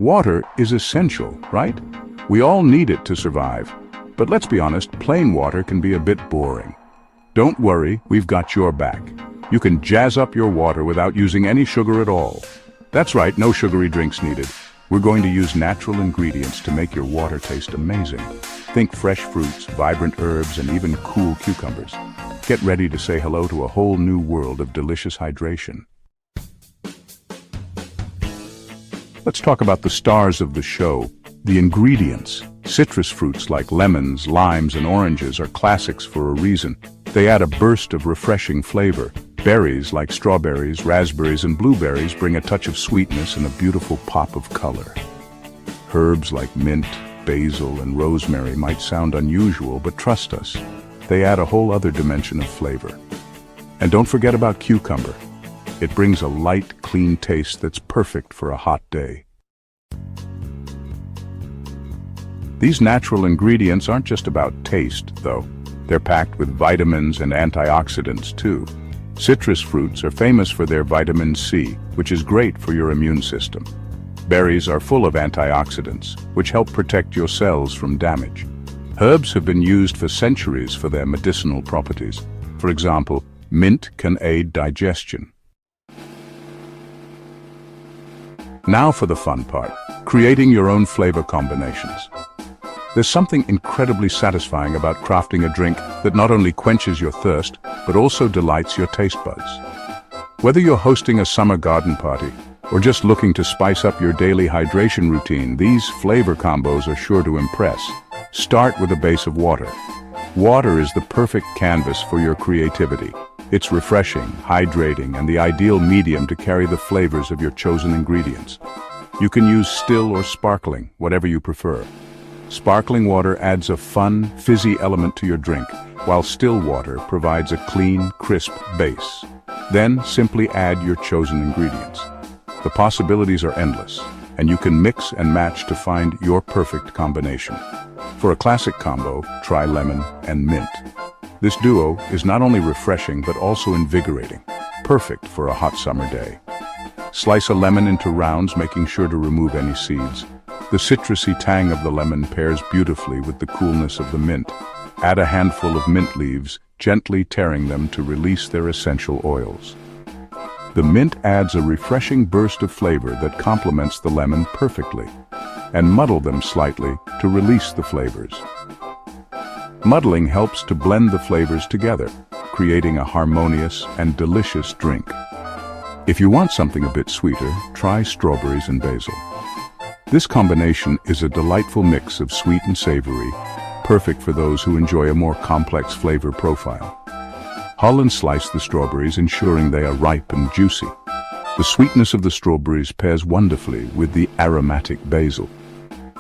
Water is essential, right? We all need it to survive. But let's be honest, plain water can be a bit boring. Don't worry, we've got your back. You can jazz up your water without using any sugar at all. That's right, no sugary drinks needed. We're going to use natural ingredients to make your water taste amazing. Think fresh fruits, vibrant herbs, and even cool cucumbers. Get ready to say hello to a whole new world of delicious hydration. Let's talk about the stars of the show, the ingredients. Citrus fruits like lemons, limes, and oranges are classics for a reason. They add a burst of refreshing flavor. Berries like strawberries, raspberries, and blueberries bring a touch of sweetness and a beautiful pop of color. Herbs like mint, basil, and rosemary might sound unusual, but trust us, they add a whole other dimension of flavor. And don't forget about cucumber. It brings a light, clean taste that's perfect for a hot day. These natural ingredients aren't just about taste, though. They're packed with vitamins and antioxidants, too. Citrus fruits are famous for their vitamin C, which is great for your immune system. Berries are full of antioxidants, which help protect your cells from damage. Herbs have been used for centuries for their medicinal properties. For example, mint can aid digestion. Now for the fun part, creating your own flavor combinations. There's something incredibly satisfying about crafting a drink that not only quenches your thirst, but also delights your taste buds. Whether you're hosting a summer garden party, or just looking to spice up your daily hydration routine, these flavor combos are sure to impress. Start with a base of water. Water is the perfect canvas for your creativity. It's refreshing, hydrating, and the ideal medium to carry the flavors of your chosen ingredients. You can use still or sparkling, whatever you prefer. Sparkling water adds a fun, fizzy element to your drink, while still water provides a clean, crisp base. Then simply add your chosen ingredients. The possibilities are endless, and you can mix and match to find your perfect combination. For a classic combo, try lemon and mint. This duo is not only refreshing but also invigorating, perfect for a hot summer day. Slice a lemon into rounds, making sure to remove any seeds. The citrusy tang of the lemon pairs beautifully with the coolness of the mint. Add a handful of mint leaves, gently tearing them to release their essential oils. The mint adds a refreshing burst of flavor that complements the lemon perfectly, and muddle them slightly to release the flavors. Muddling helps to blend the flavors together, creating a harmonious and delicious drink. If you want something a bit sweeter, try strawberries and basil. This combination is a delightful mix of sweet and savory, perfect for those who enjoy a more complex flavor profile. Hull and slice the strawberries, ensuring they are ripe and juicy. The sweetness of the strawberries pairs wonderfully with the aromatic basil.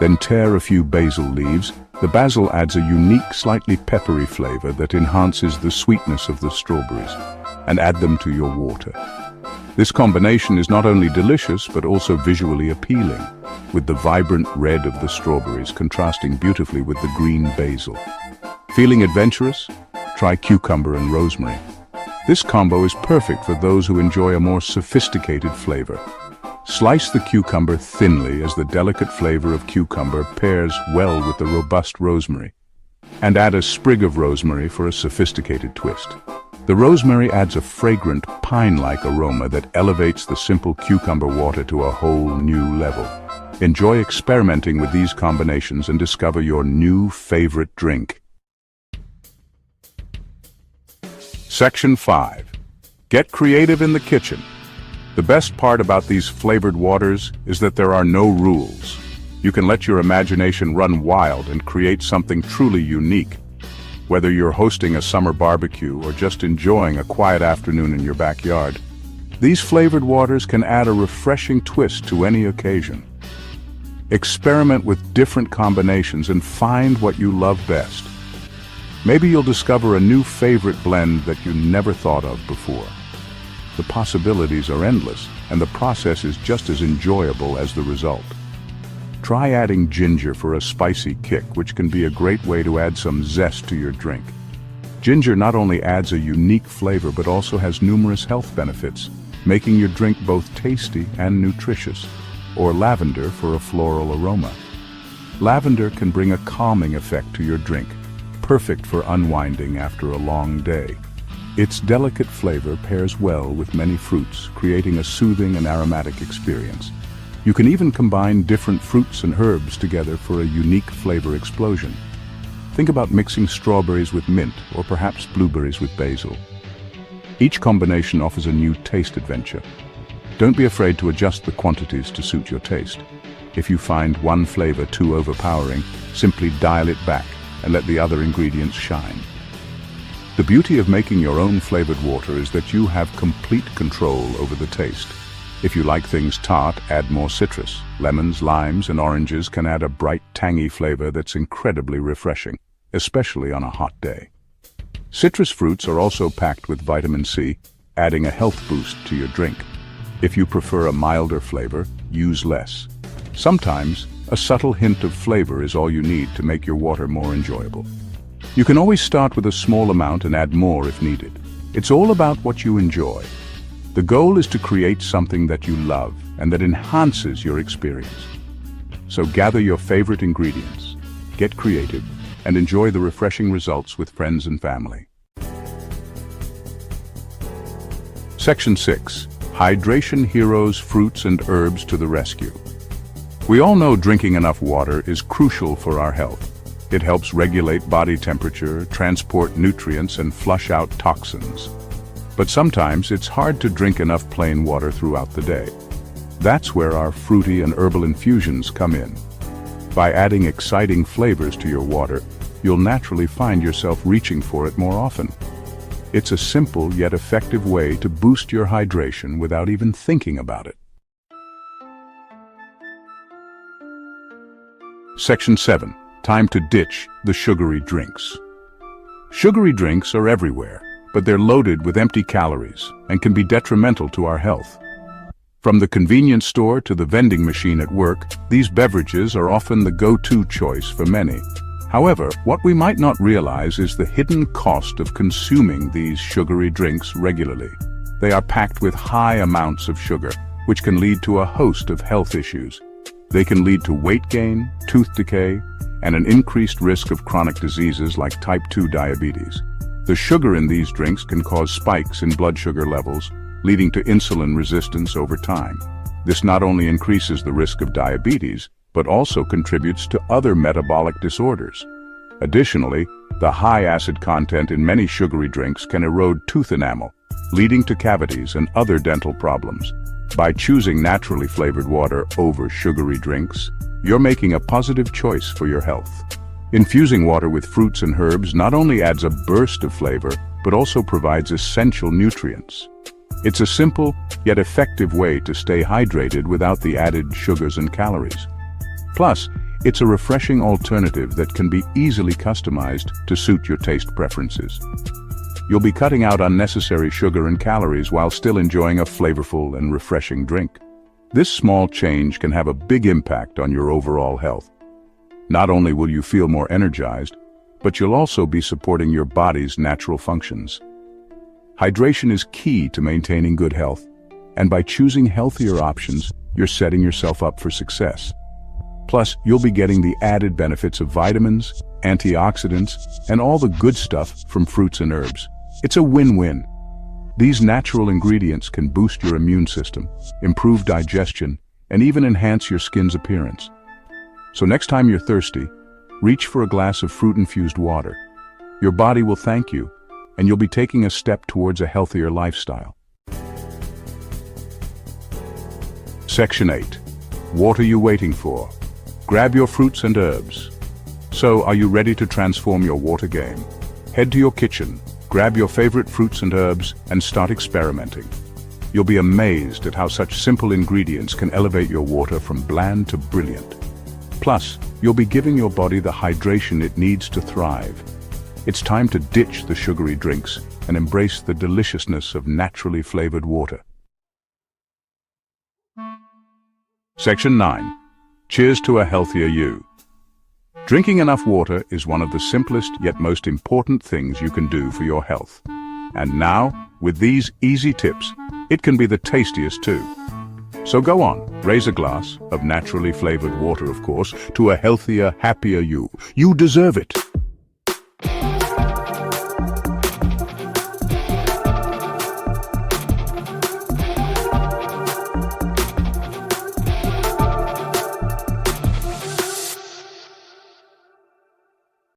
Then tear a few basil leaves. The basil adds a unique, slightly peppery flavor that enhances the sweetness of the strawberries, and add them to your water. This combination is not only delicious but also visually appealing, with the vibrant red of the strawberries contrasting beautifully with the green basil. Feeling adventurous? Try cucumber and rosemary. This combo is perfect for those who enjoy a more sophisticated flavor. Slice the cucumber thinly, as the delicate flavor of cucumber pairs well with the robust rosemary, and add a sprig of rosemary for a sophisticated twist. The rosemary adds a fragrant, pine-like aroma that elevates the simple cucumber water to a whole new level. Enjoy experimenting with these combinations and discover your new favorite drink. Section 5. Get creative in the kitchen. The best part about these flavored waters is that there are no rules. You can let your imagination run wild and create something truly unique. Whether you're hosting a summer barbecue or just enjoying a quiet afternoon in your backyard, these flavored waters can add a refreshing twist to any occasion. Experiment with different combinations and find what you love best. Maybe you'll discover a new favorite blend that you never thought of before. The possibilities are endless, and the process is just as enjoyable as the result. Try adding ginger for a spicy kick, which can be a great way to add some zest to your drink. Ginger not only adds a unique flavor but also has numerous health benefits, making your drink both tasty and nutritious. or lavender for a floral aroma. Lavender can bring a calming effect to your drink, perfect for unwinding after a long day. Its delicate flavor pairs well with many fruits, creating a soothing and aromatic experience. You can even combine different fruits and herbs together for a unique flavor explosion. Think about mixing strawberries with mint or perhaps blueberries with basil. Each combination offers a new taste adventure. Don't be afraid to adjust the quantities to suit your taste. If you find one flavor too overpowering, simply dial it back and let the other ingredients shine. The beauty of making your own flavored water is that you have complete control over the taste. If you like things tart, add more citrus. Lemons, limes, and oranges can add a bright, tangy flavor that's incredibly refreshing, especially on a hot day. Citrus fruits are also packed with vitamin C, adding a health boost to your drink. If you prefer a milder flavor, use less. Sometimes, a subtle hint of flavor is all you need to make your water more enjoyable. You can always start with a small amount and add more if needed. It's all about what you enjoy. The goal is to create something that you love and that enhances your experience. So gather your favorite ingredients, get creative, and enjoy the refreshing results with friends and family. Section 6. Hydration Heroes, Fruits and Herbs to the Rescue. We all know drinking enough water is crucial for our health. It helps regulate body temperature, transport nutrients, and flush out toxins. But sometimes it's hard to drink enough plain water throughout the day. That's where our fruity and herbal infusions come in. By adding exciting flavors to your water, you'll naturally find yourself reaching for it more often. It's a simple yet effective way to boost your hydration without even thinking about it. Section 7. Time to ditch the sugary drinks. Sugary drinks are everywhere, but they're loaded with empty calories and can be detrimental to our health. From the convenience store to the vending machine at work, these beverages are often the go-to choice for many. However, what we might not realize is the hidden cost of consuming these sugary drinks regularly. They are packed with high amounts of sugar, which can lead to a host of health issues. They can lead to weight gain, tooth decay, and an increased risk of chronic diseases like type 2 diabetes. The sugar in these drinks can cause spikes in blood sugar levels, leading to insulin resistance over time. This not only increases the risk of diabetes, but also contributes to other metabolic disorders. Additionally, the high acid content in many sugary drinks can erode tooth enamel, leading to cavities and other dental problems. By choosing naturally flavored water over sugary drinks, you're making a positive choice for your health. Infusing water with fruits and herbs not only adds a burst of flavor, but also provides essential nutrients. It's a simple, yet effective way to stay hydrated without the added sugars and calories. Plus, it's a refreshing alternative that can be easily customized to suit your taste preferences. You'll be cutting out unnecessary sugar and calories while still enjoying a flavorful and refreshing drink. This small change can have a big impact on your overall health. Not only will you feel more energized, but you'll also be supporting your body's natural functions. Hydration is key to maintaining good health, and by choosing healthier options, you're setting yourself up for success. Plus, you'll be getting the added benefits of vitamins, antioxidants, and all the good stuff from fruits and herbs. It's a win-win. These natural ingredients can boost your immune system, improve digestion, and even enhance your skin's appearance. So next time you're thirsty, reach for a glass of fruit-infused water. Your body will thank you, and you'll be taking a step towards a healthier lifestyle. Section 8. What are you waiting for? Grab your fruits and herbs. So, are you ready to transform your water game? Head to your kitchen, grab your favorite fruits and herbs, and start experimenting. You'll be amazed at how such simple ingredients can elevate your water from bland to brilliant. Plus, you'll be giving your body the hydration it needs to thrive. It's time to ditch the sugary drinks and embrace the deliciousness of naturally flavored water. Section 9. Cheers to a healthier you. Drinking enough water is one of the simplest yet most important things you can do for your health. And now, with these easy tips, it can be the tastiest too. So go on, Raise a glass of naturally flavored water, of course, to a healthier, happier you. You deserve it.